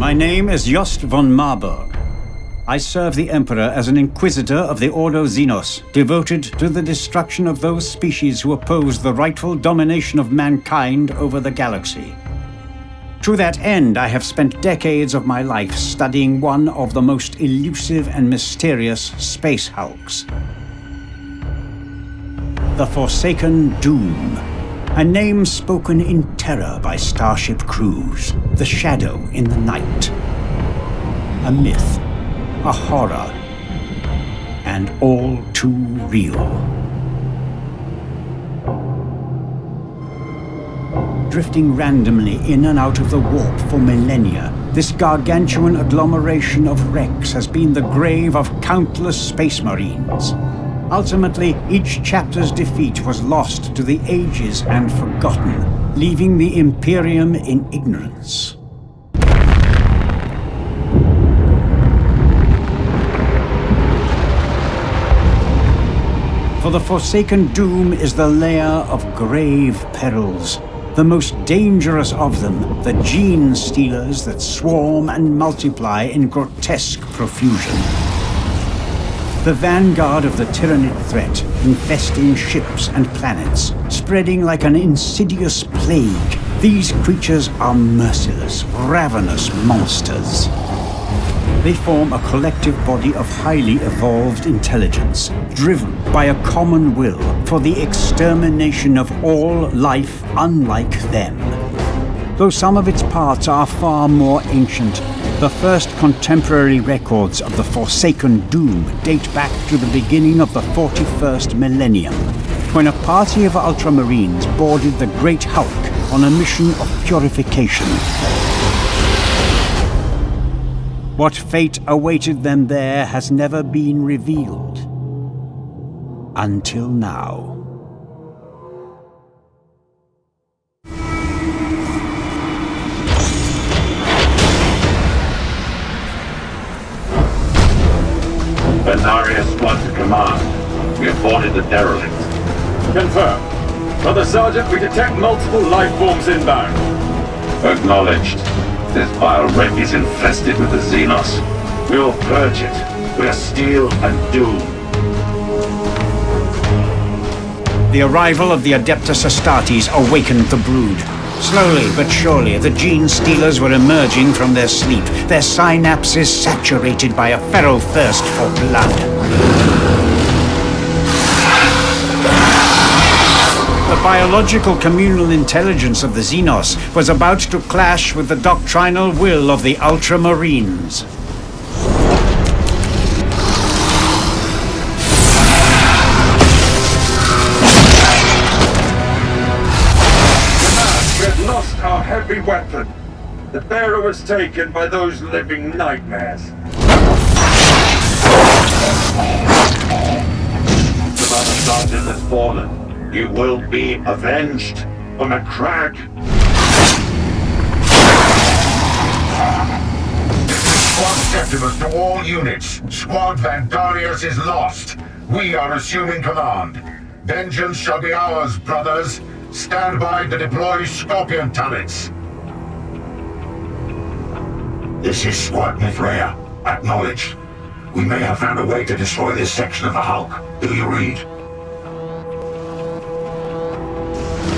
My name is Jost von Marburg. I serve the Emperor as an Inquisitor of the Ordo Xenos, devoted to the destruction of those species who oppose the rightful domination of mankind over the galaxy. To that end, I have spent decades of my life studying one of the most elusive and mysterious space hulks. The Forsaken Doom. A name spoken in terror by starship crews. The shadow in the night. A myth. A horror. And all too real. Drifting randomly in and out of the warp for millennia, this gargantuan agglomeration of wrecks has been the grave of countless space marines. Ultimately, each chapter's defeat was lost to the ages and forgotten, leaving the Imperium in ignorance. For the Forsaken Doom is the lair of grave perils. The most dangerous of them, the Genestealers that swarm and multiply in grotesque profusion. The vanguard of the Tyranid threat, infesting ships and planets, spreading like an insidious plague. These creatures are merciless, ravenous monsters. They form a collective body of highly evolved intelligence, driven by a common will for the extermination of all life unlike them. Though some of its parts are far more ancient, the first contemporary records of the Forsaken Doom date back to the beginning of the 41st millennium, when a party of Ultramarines boarded the Great Hulk on a mission of purification. What fate awaited them there has never been revealed. Until now. Vandaria squad to command. We have boarded the derelict. Confirmed. Brother Sergeant, we detect multiple life forms inbound. Acknowledged. This vile wreck is infested with the Xenos. We will purge it. We are steel and doom. The arrival of the Adeptus Astartes awakened the brood. Slowly but surely, the Genestealers were emerging from their sleep, their synapses saturated by a feral thirst for blood. The biological communal intelligence of the Xenos was about to clash with the doctrinal will of the Ultramarines. We have lost our heavy weapon. The bearer was taken by those living nightmares. The Brother Sergeant has fallen. You will be avenged on a crag. Squad Septimus to all units. Squad Vandarius is lost. We are assuming command. Vengeance shall be ours, brothers. Stand by to deploy Scorpion turrets. This is Squad Mithraea. Acknowledged. We may have found a way to destroy this section of the Hulk. Do you read?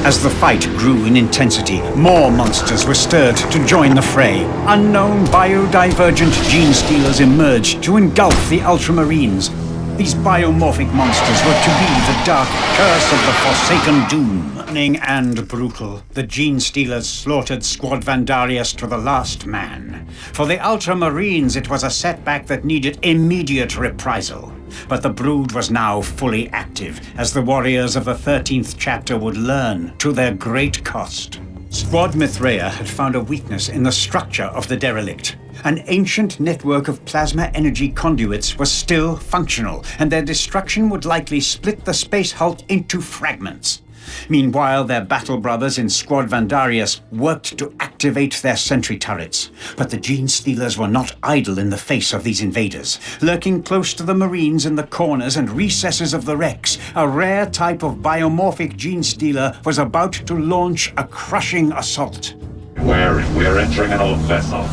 As the fight grew in intensity, more monsters were stirred to join the fray. Unknown biodivergent Genestealers emerged to engulf the Ultramarines. These biomorphic monsters were to be the dark curse of the Forsaken Doom. Cunning and brutal, the Genestealers slaughtered Squad Vandarius to the last man. For the Ultramarines, it was a setback that needed immediate reprisal. But the brood was now fully active, as the warriors of the 13th chapter would learn, to their great cost. Squad Mithraea had found a weakness in the structure of the derelict. An ancient network of plasma energy conduits was still functional, and their destruction would likely split the Space Hulk into fragments. Meanwhile, their battle brothers in Squad Vandarius worked to activate their sentry turrets. But the Genestealers were not idle in the face of these invaders. Lurking close to the Marines in the corners and recesses of the wrecks, a rare type of biomorphic Genestealer was about to launch a crushing assault. Beware, we are entering an old vessel.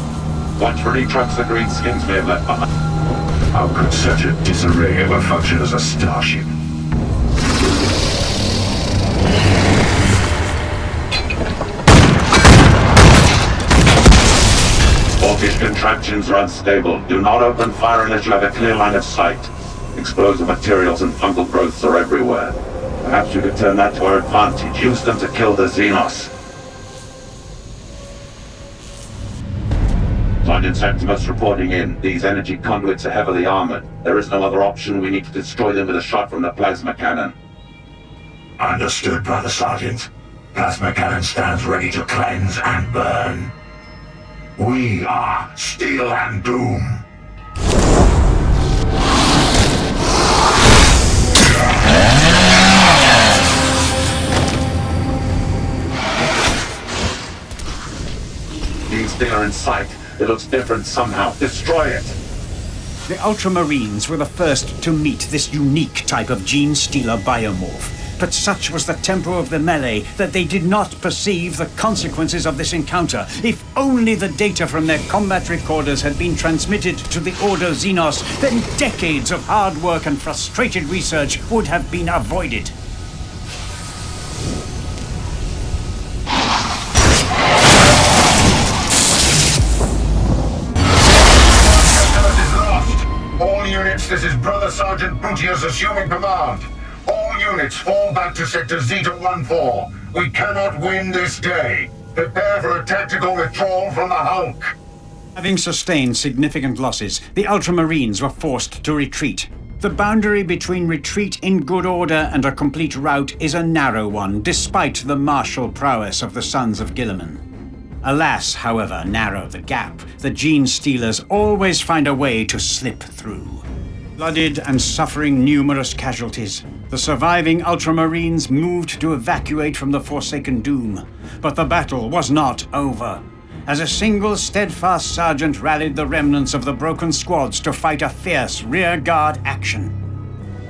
Watch for any trucks the greenskins may have left behind. How could such a disarray ever function as a starship? Orcish contraptions are unstable. Do not open fire unless you have a clear line of sight. Explosive materials and fungal growths are everywhere. Perhaps you could turn that to our advantage. Use them to kill the Xenos. Sergeant Septimus reporting in. These energy conduits are heavily armored. There is no other option. We need to destroy them with a shot from the plasma cannon. Understood, Brother Sergeant. Plasma cannon stands ready to cleanse and burn. We are Steel and Doom. Genestealer in sight. It looks different somehow. Destroy it! The Ultramarines were the first to meet this unique type of Genestealer biomorph. But such was the tempo of the melee that they did not perceive the consequences of this encounter. If only the data from their combat recorders had been transmitted to the Order Xenos, then decades of hard work and frustrated research would have been avoided. All units, this is Brother Sergeant Brutius assuming command. All units fall back to Sector Zeta 1-4. We cannot win this day. Prepare for a tactical withdrawal from the Hulk. Having sustained significant losses, the Ultramarines were forced to retreat. The boundary between retreat in good order and a complete rout is a narrow one, despite the martial prowess of the Sons of Guilliman. Alas, however narrow the gap, the Genestealers always find a way to slip through. Blooded and suffering numerous casualties, the surviving Ultramarines moved to evacuate from the Forsaken Doom. But the battle was not over. As a single steadfast sergeant rallied the remnants of the broken squads to fight a fierce rearguard action.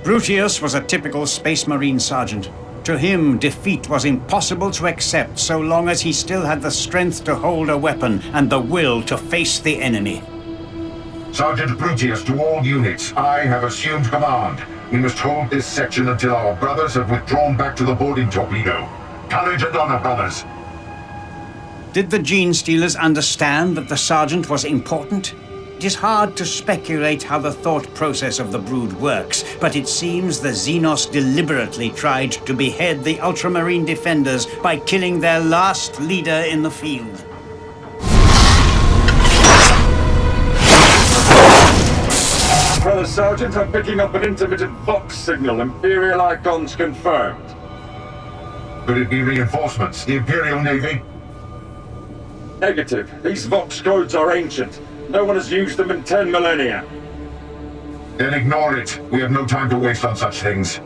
Brutius was a typical Space Marine sergeant. To him, defeat was impossible to accept so long as he still had the strength to hold a weapon and the will to face the enemy. Sergeant Brutius to all units, I have assumed command. We must hold this section until our brothers have withdrawn back to the boarding torpedo. Courage and honor, brothers. Did the Genestealers understand that the sergeant was important? It is hard to speculate how the thought process of the brood works, but it seems the Xenos deliberately tried to behead the Ultramarine defenders by killing their last leader in the field. Brother Sergeant, I'm picking up an intermittent Vox signal. Imperial icons confirmed. Could it be reinforcements? The Imperial Navy? Negative. These Vox codes are ancient. No one has used them in 10 millennia. Then ignore it. We have no time to waste on such things.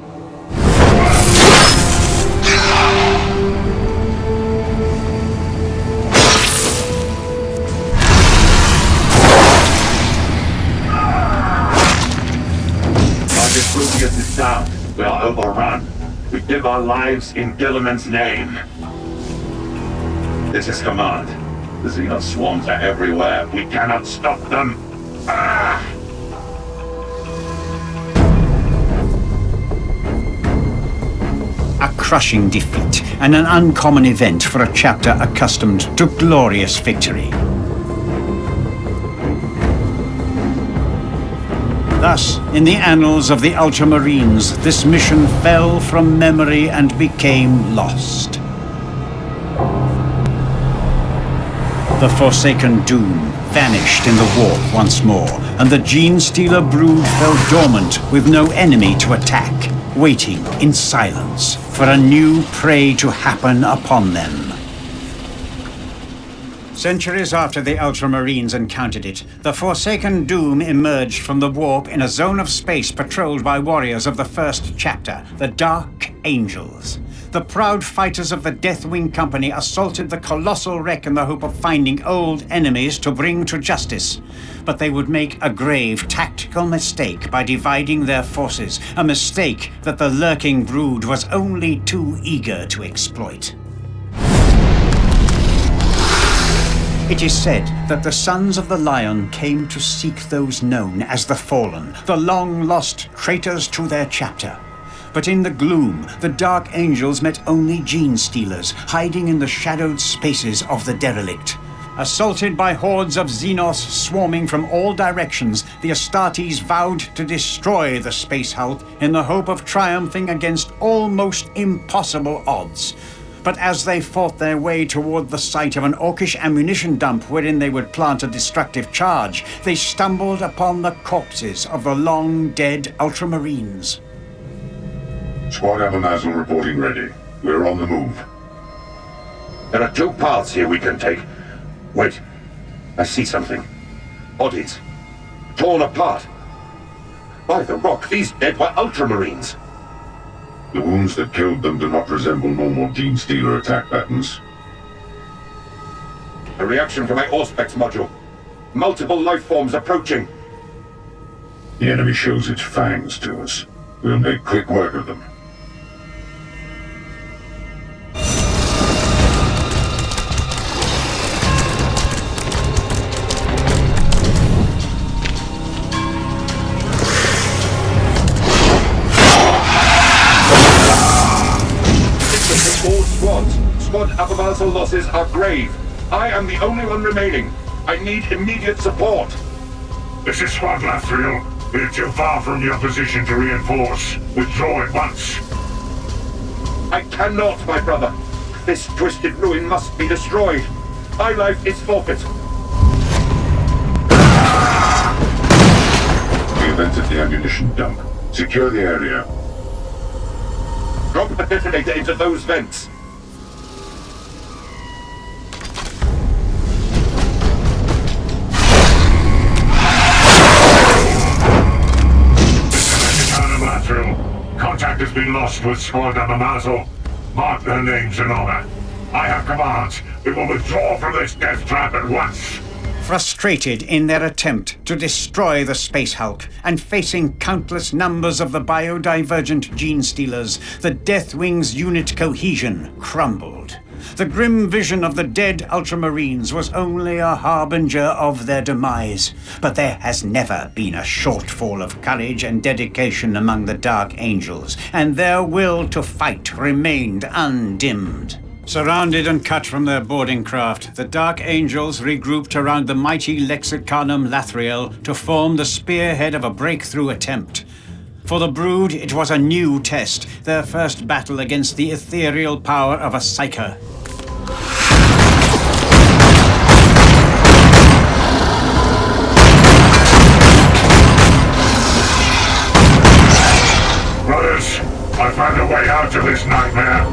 Target Brutius is down. We are overrun. We give our lives in Guilliman's name. This is command. The Xenos swarms are everywhere. We cannot stop them. A crushing defeat and an uncommon event for a chapter accustomed to glorious victory. Thus, in the annals of the Ultramarines, this mission fell from memory and became lost. The Forsaken Doom vanished in the warp once more, and the Genestealer brood fell dormant with no enemy to attack, waiting in silence for a new prey to happen upon them. Centuries after the Ultramarines encountered it, the Forsaken Doom emerged from the warp in a zone of space patrolled by warriors of the first chapter, the Dark Angels. The proud fighters of the Deathwing Company assaulted the colossal wreck in the hope of finding old enemies to bring to justice. But they would make a grave tactical mistake by dividing their forces, a mistake that the lurking brood was only too eager to exploit. It is said that the Sons of the Lion came to seek those known as the Fallen, the long-lost traitors to their chapter. But in the gloom, the Dark Angels met only Genestealers, hiding in the shadowed spaces of the derelict. Assaulted by hordes of Xenos swarming from all directions, the Astartes vowed to destroy the Space Hulk in the hope of triumphing against almost impossible odds. But as they fought their way toward the site of an orcish ammunition dump wherein they would plant a destructive charge, they stumbled upon the corpses of the long-dead Ultramarines. Squad Abermazel reporting ready. We're on the move. There are two paths here we can take. Wait. I see something. Bodies. Torn apart. By the rock, these dead were Ultramarines. The wounds that killed them do not resemble normal Genestealer attack patterns. A reaction from my Auspex module. Multiple life forms approaching. The enemy shows its fangs to us. We'll make quick work of them. Squad Abermazel losses are grave. I am the only one remaining. I need immediate support. This is Squad Lathril. We're too far from your position to reinforce. Withdraw at once. I cannot, my brother. This twisted ruin must be destroyed. My life is forfeit. We have entered the ammunition dump. Secure the area. Drop a detonator into those vents. Contact has been lost with Squad Abermazel. Mark their names in honor. I have commands. We will withdraw from this death trap at once. Frustrated in their attempt to destroy the Space Hulk, and facing countless numbers of the biodivergent Genestealers, the Deathwing's unit cohesion crumbled. The grim vision of the dead Ultramarines was only a harbinger of their demise, but there has never been a shortfall of courage and dedication among the Dark Angels, and their will to fight remained undimmed. Surrounded and cut from their boarding craft, the Dark Angels regrouped around the mighty Lexicanum Lathril to form the spearhead of a breakthrough attempt. For the Brood, it was a new test, their first battle against the ethereal power of a Psyker. Brothers, I found a way out of this nightmare,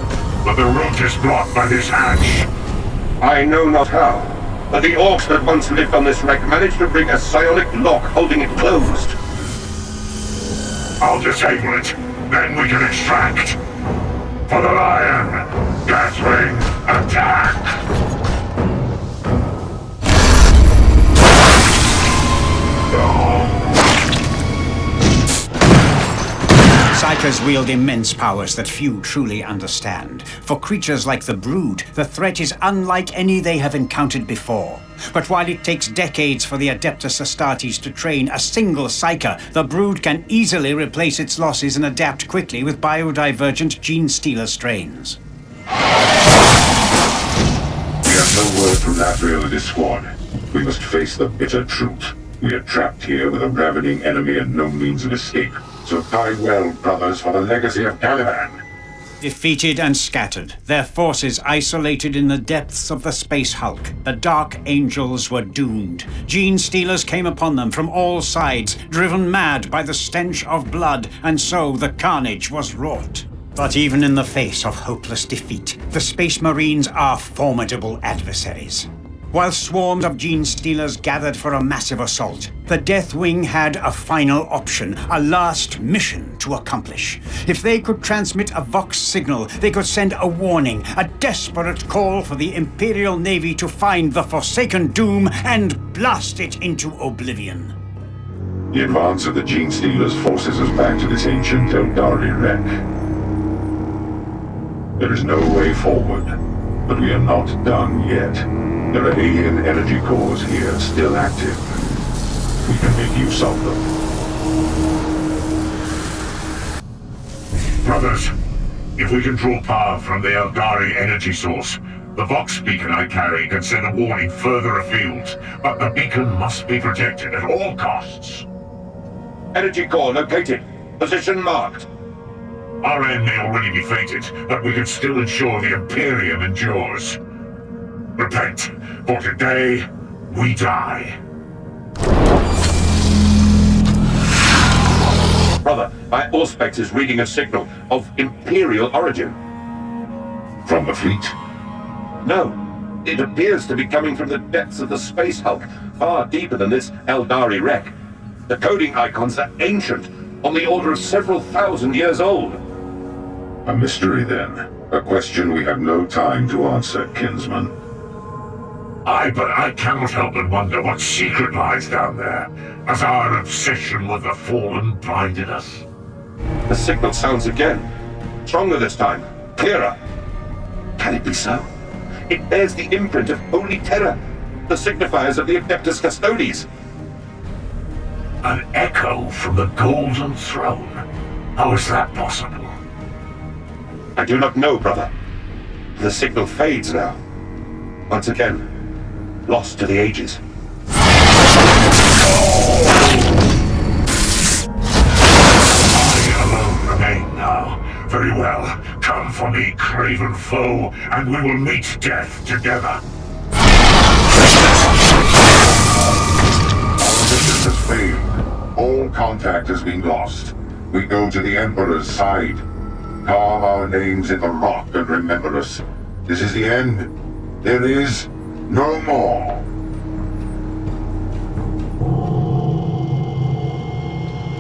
but the route is blocked by this hatch. I know not how, but the orcs that once lived on this wreck managed to bring a psionic lock holding it closed. I'll disable it, then we can extract. For the Lion, Deathwing, attack! Psykers wield immense powers that few truly understand. For creatures like the Brood, the threat is unlike any they have encountered before. But while it takes decades for the Adeptus Astartes to train a single Psyker, the Brood can easily replace its losses and adapt quickly with biodivergent Genestealer strains. We have no word from Lathril and his squad. We must face the bitter truth. We are trapped here with a ravening enemy and no means of escape. So tie well, brothers, for the legacy of Caliban. Defeated and scattered, their forces isolated in the depths of the Space Hulk, the Dark Angels were doomed. Genestealers came upon them from all sides, driven mad by the stench of blood, and so the carnage was wrought. But even in the face of hopeless defeat, the Space Marines are formidable adversaries. While swarms of Genestealers gathered for a massive assault, the Deathwing had a final option, a last mission to accomplish. If they could transmit a Vox signal, they could send a warning, a desperate call for the Imperial Navy to find the Forsaken Doom and blast it into oblivion. The advance of the Genestealers forces us back to this ancient Eldari wreck. There is no way forward, but we are not done yet. There are alien energy cores here still active. We can make use of them. Brothers, if we can draw power from the Eldari energy source, the Vox beacon I carry can send a warning further afield, but the beacon must be protected at all costs. Energy core located. Position marked. Our end may already be fated, but we can still ensure the Imperium endures. Repent, for today, we die. Brother, my Auspex is reading a signal of Imperial origin. From the fleet? No, it appears to be coming from the depths of the space hulk, far deeper than this Eldari wreck. The coding icons are ancient, on the order of several thousand years old. A mystery, then. A question we have no time to answer, kinsman. But I cannot help but wonder what secret lies down there, as our obsession with the Fallen blinded us. The signal sounds again. Stronger this time. Clearer. Can it be so? It bears the imprint of Holy Terror, the signifiers of the Adeptus Custodes. An echo from the Golden Throne. How is that possible? I do not know, brother. The signal fades now. Once again, lost to the ages. I alone remain now. Very well. Come for me, craven foe, and we will meet death together. Our mission has failed. All contact has been lost. We go to the Emperor's side. Carve our names in the rock and remember us. This is the end. There is no more.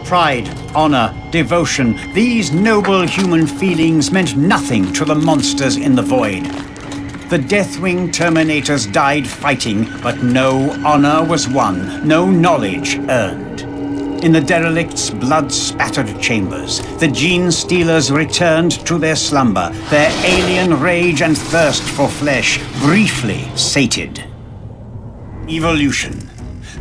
Pride, honor, devotion, these noble human feelings meant nothing to the monsters in the void. The Deathwing Terminators died fighting, but no honor was won, no knowledge earned. In the derelict's blood-spattered chambers, the Genestealers returned to their slumber, their alien rage and thirst for flesh briefly sated. Evolution.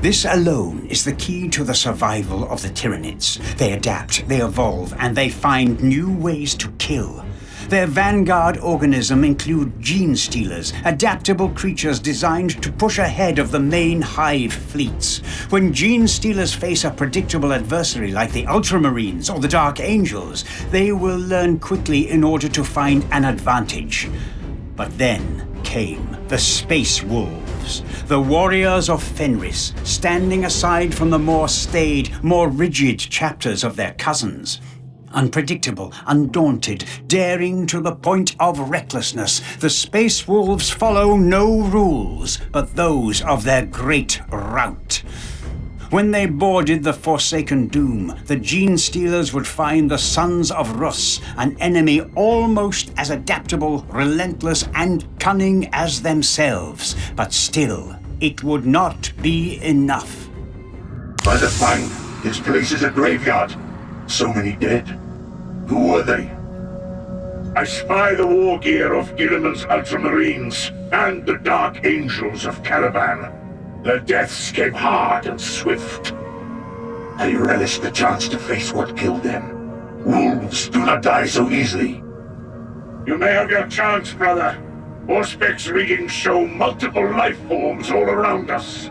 This alone is the key to the survival of the Tyranids. They adapt, they evolve, and they find new ways to kill. Their vanguard organism include genestealers, adaptable creatures designed to push ahead of the main hive fleets. When genestealers face a predictable adversary like the Ultramarines or the Dark Angels, they will learn quickly in order to find an advantage. But then came the Space Wolves, the warriors of Fenris, standing aside from the more staid, more rigid chapters of their cousins. Unpredictable, undaunted, daring to the point of recklessness, the Space Wolves follow no rules but those of their great rout. When they boarded the Forsaken Doom, the Genestealers would find the Sons of Rus, an enemy almost as adaptable, relentless, and cunning as themselves. But still, it would not be enough. By the fang, this place is a graveyard. So many dead. Who were they? I spy the war gear of Gilliman's Ultramarines and the Dark Angels of Caravan. Their deaths came hard and swift. I relish the chance to face what killed them. Wolves do not die so easily. You may have your chance, brother. Auspex readings show multiple life forms all around us.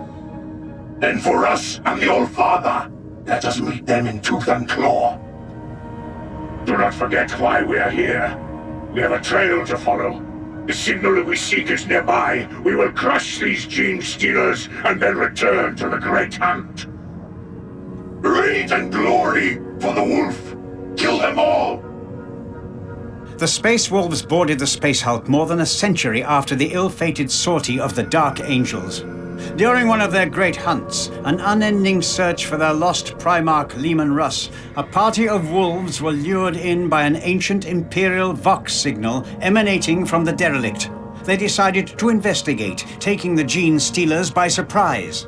Then for us and the All-Father, let us meet them in tooth and claw. Do not forget why we are here. We have a trail to follow. The signal that we seek is nearby. We will crush these Genestealers and then return to the Great Hunt. Rage and glory for the wolf. Kill them all. The Space Wolves boarded the Space Hulk more than a century after the ill-fated sortie of the Dark Angels. During one of their great hunts, an unending search for their lost Primarch Leman Russ, a party of wolves were lured in by an ancient Imperial Vox signal emanating from the derelict. They decided to investigate, taking the Genestealers by surprise.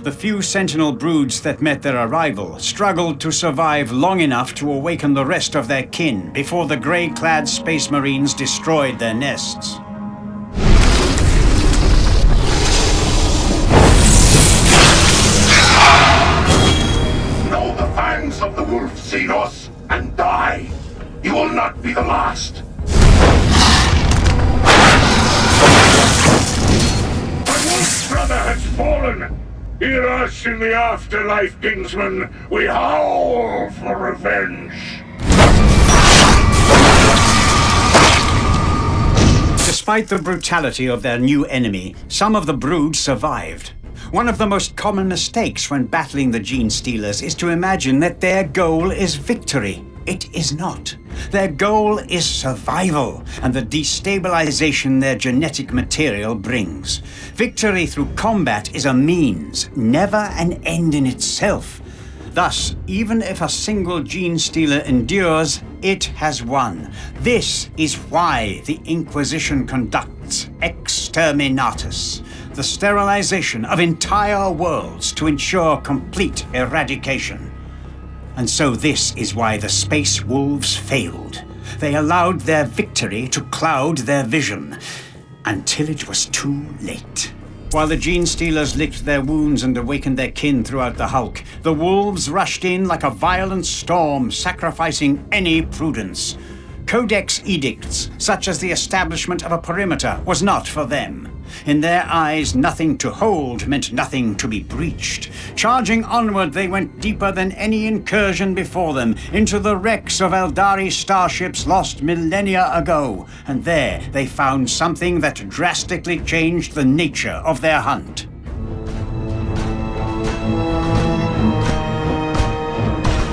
The few sentinel broods that met their arrival struggled to survive long enough to awaken the rest of their kin before the grey-clad Space Marines destroyed their nests. and die. You will not be the last. My wolf brother has fallen. Hear us in the afterlife, Kingsman. We howl for revenge. Despite the brutality of their new enemy, some of the brood survived. One of the most common mistakes when battling the Genestealers is to imagine that their goal is victory. It is not. Their goal is survival and the destabilization their genetic material brings. Victory through combat is a means, never an end in itself. Thus, even if a single Genestealer endures, it has won. This is why the Inquisition conducts exterminatus, the sterilization of entire worlds to ensure complete eradication. And so this is why the Space Wolves failed. They allowed their victory to cloud their vision, until it was too late. While the Genestealers licked their wounds and awakened their kin throughout the Hulk, the wolves rushed in like a violent storm, sacrificing any prudence. Codex edicts, such as the establishment of a perimeter, was not for them. In their eyes, nothing to hold meant nothing to be breached. Charging onward, they went deeper than any incursion before them, into the wrecks of Eldari starships lost millennia ago, and there they found something that drastically changed the nature of their hunt.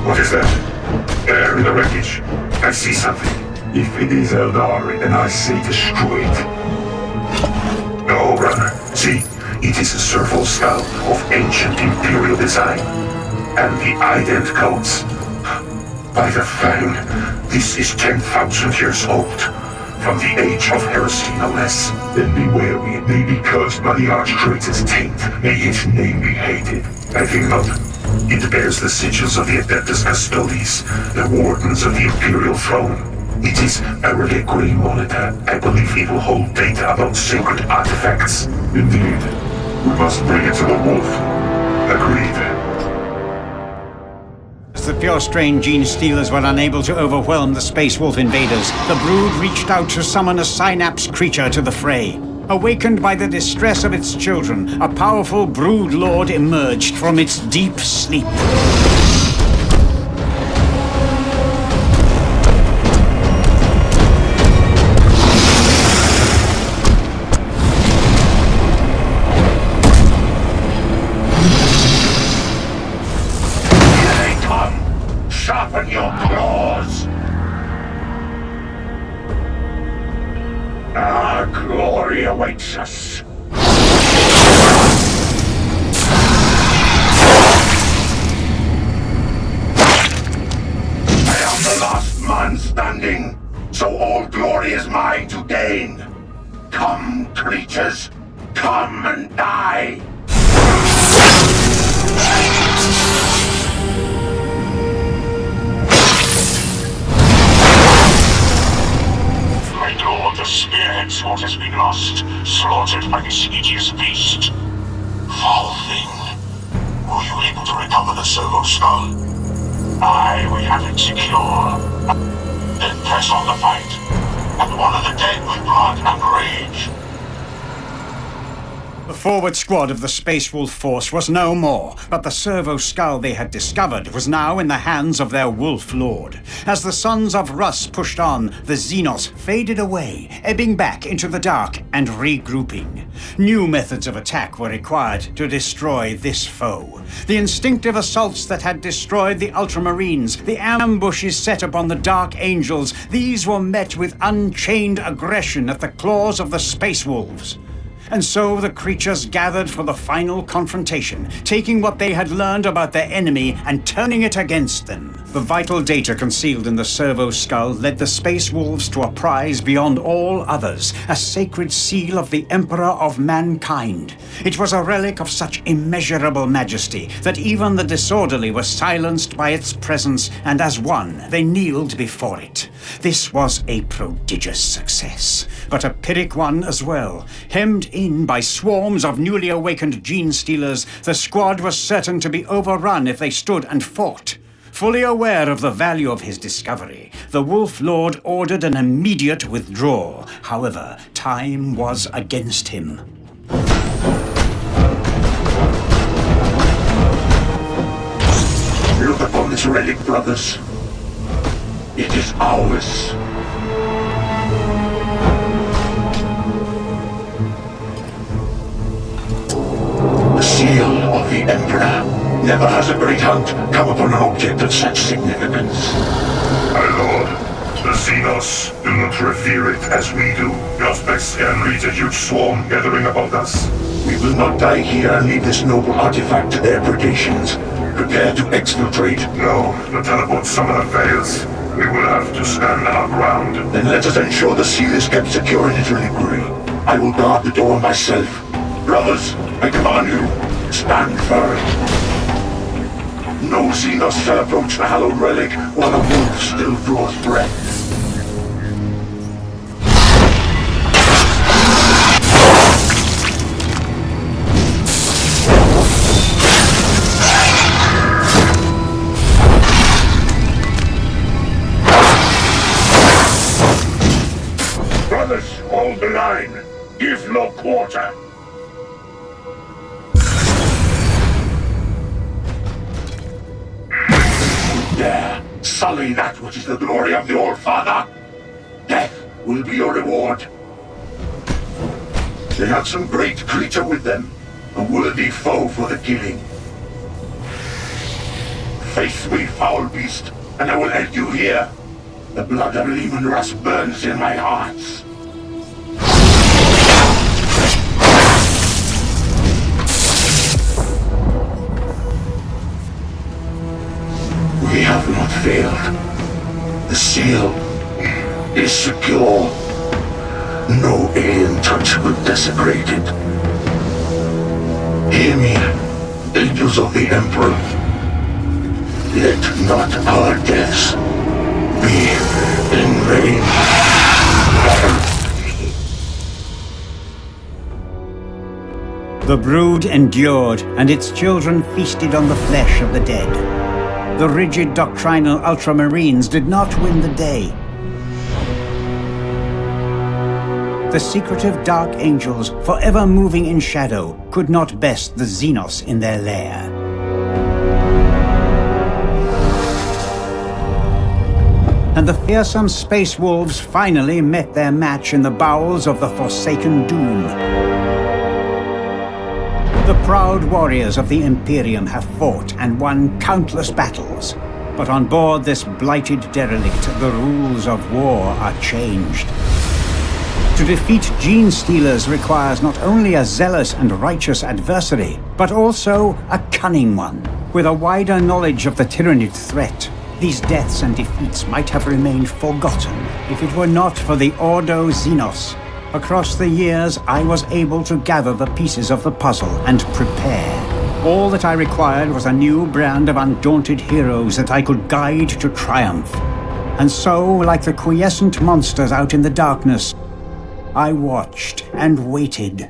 What is that? There in the wreckage. I see something. If it is Eldari, then I say destroy it. No, brother. See, it is a serval skull of ancient imperial design. And the ident codes. By the Fang, this is 10,000 years old. From the age of heresy, no less. Then be wary, it may be cursed by the arch-traitor's taint. May its name be hated. I think not. It bears the sigils of the Adeptus Custodes, the wardens of the imperial throne. It is a reliquary monitor. I believe it will hold data about sacred artifacts. Indeed. We must bring it to the wolf. Agreed. As the pure-strain Genestealers were unable to overwhelm the Space Wolf invaders, the brood reached out to summon a synapse creature to the fray. Awakened by the distress of its children, a powerful brood lord emerged from its deep sleep. Sharpen your claws! Our glory awaits us! I am the last man standing, so all glory is mine to gain. Come, creatures, come and die! The spearheads what has been lost, slaughtered by this hideous beast. Foul thing. Were you able to recover the servo skull? Aye, we have it secure. Then press on the fight, and one of the dead with blood and rage. The forward squad of the Space Wolf force was no more, but the servo skull they had discovered was now in the hands of their Wolf Lord. As the Sons of Russ pushed on, the Xenos faded away, ebbing back into the dark and regrouping. New methods of attack were required to destroy this foe. The instinctive assaults that had destroyed the Ultramarines, the ambushes set upon the Dark Angels, these were met with unchained aggression at the claws of the Space Wolves. And so the creatures gathered for the final confrontation, taking what they had learned about their enemy and turning it against them. The vital data concealed in the servo skull led the Space Wolves to a prize beyond all others, a sacred seal of the Emperor of Mankind. It was a relic of such immeasurable majesty that even the disorderly were silenced by its presence, and as one, they kneeled before it. This was a prodigious success, but a Pyrrhic one as well. Hemmed in by swarms of newly awakened Genestealers, the squad was certain to be overrun if they stood and fought. Fully aware of the value of his discovery, the Wolf Lord ordered an immediate withdrawal. However, time was against him. Look upon this relic, brothers. It is ours. The seal of the Emperor. Never has a great hunt come upon an object of such significance. My lord, the Xenos do not revere it as we do. Prospects can reach a huge swarm gathering about us. We will not die here and leave this noble artifact to their predations. Prepare to exfiltrate. No, the teleport summoner fails. We will have to stand our ground. Then let us ensure the seal is kept secure in its reliquary. I will guard the door myself. Brothers, I command you, stand firm. No Xenos shall approach the hallowed relic while the wolf still draws breath. Brothers, hold the line. Give no quarter. Dare sully that which is the glory of the Old Father. Death will be your reward. They had some great creature with them, a worthy foe for the killing. Face me, foul beast, and I will end you here. The blood of Leman Russ burns in my heart. We have not failed. The seal is secure. No alien touch will desecrate it. Hear me, angels of the Emperor. Let not our deaths be in vain. The brood endured, and its children feasted on the flesh of the dead. The rigid doctrinal Ultramarines did not win the day. The secretive Dark Angels, forever moving in shadow, could not best the Xenos in their lair. And the fearsome Space Wolves finally met their match in the bowels of the Forsaken Doom. The proud warriors of the Imperium have fought and won countless battles, but on board this blighted derelict, the rules of war are changed. To defeat Genestealers requires not only a zealous and righteous adversary, but also a cunning one. With a wider knowledge of the Tyranid threat, these deaths and defeats might have remained forgotten if it were not for the Ordo Xenos. Across the years, I was able to gather the pieces of the puzzle and prepare. All that I required was a new brand of undaunted heroes that I could guide to triumph. And so, like the quiescent monsters out in the darkness, I watched and waited.